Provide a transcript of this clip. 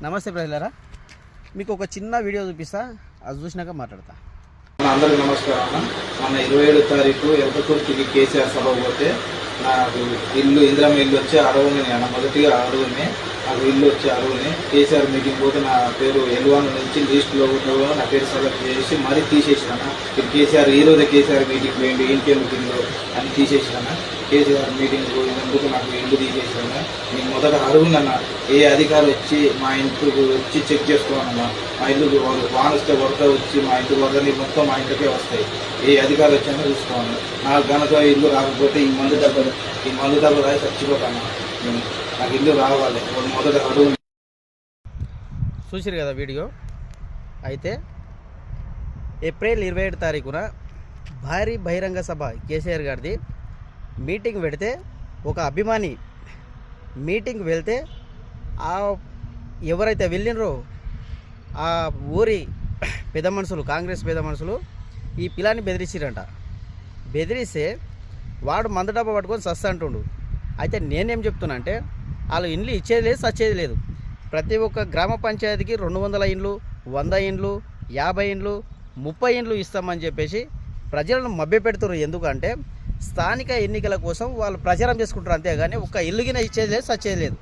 నమస్తే ప్రజలారా, మీకు ఒక చిన్న వీడియో చూపిస్తా, అది చూసినాక మాట్లాడతా. అందరికీ నమస్కారం అన్న. మొన్న 27వ తారీఖు ఎర్రకుర్తికి కేసీఆర్ సభ పోతే నాకు ఇందిరమ్మ ఇల్లు వచ్చి అడవుని అన్న. మొదటిగా అడవుని నాకు ఇల్లు వచ్చి అడవుని కేసీఆర్ మీటింగ్ పోతే నా పేరు ఎల్వాన్ నుంచి లిస్టులో ఉన్న నా పేరు సెలెక్ట్ చేసి మరీ తీసేసిన. ఇది కేసీఆర్ ఈరోజే కేసీఆర్ మీటింగ్ పోయింది, ఇంకెందుకు ఇల్లు అని తీసేసిన. కేసీఆర్ మీటింగ్ పోయినందుకు నాకు ఇల్లు తీసేసిన. నేను మొదట అడుగునన్న, ఏ అధికారి వచ్చి మా ఇంటికి వచ్చి చెక్ చేసుకోవాలన్నా. మా ఇల్లు వాన వస్తే వరద వచ్చి మా ఇంటికి వరదని మొత్తం మా ఇంటికే వస్తాయి. ఏ అధికారి వచ్చానో చూసుకోవాలి. నాకు కనుక ఇల్లు రాకపోతే ఈ మందు డబ్బు రాయి చచ్చిపోతాను. నాకు ఇల్లు రావాలి, మొదట అడుగు. చూసిరు కదా వీడియో. అయితే ఏప్రిల్ 27 తారీఖున భారీ బహిరంగ సభ కేసీఆర్ గారిది మీటింగ్ పెడితే ఒక అభిమాని మీటింగ్ వెళ్తే ఎవరైతే వెళ్ళినరో ఆ ఊరి పెద్ద మనుషులు, కాంగ్రెస్ పెద్ద మనుషులు ఈ పిల్లాన్ని బెదిరించారంట. బెదిరిస్తే వాడు మందు డబ్బా పట్టుకొని సస్తా అంటుండు. అయితే నేనేం చెప్తున్నా అంటే, వాళ్ళు ఇండ్లు ఇచ్చేది లేదు, సచ్చేది లేదు. ప్రతి ఒక్క గ్రామ పంచాయతీకి 200 ఇండ్లు, 100 ఇండ్లు, 50 ఇండ్లు, 30 ఇండ్లు ఇస్తామని చెప్పేసి ప్రజలను మభ్యపెడుతున్నారు. ఎందుకంటే స్థానిక ఎన్నికల కోసం వాళ్ళు ప్రచారం చేసుకుంటారు, అంతేగాని ఒక్క ఇల్లుగిన ఇచ్చేది లేదు, సచ్చేది లేదు.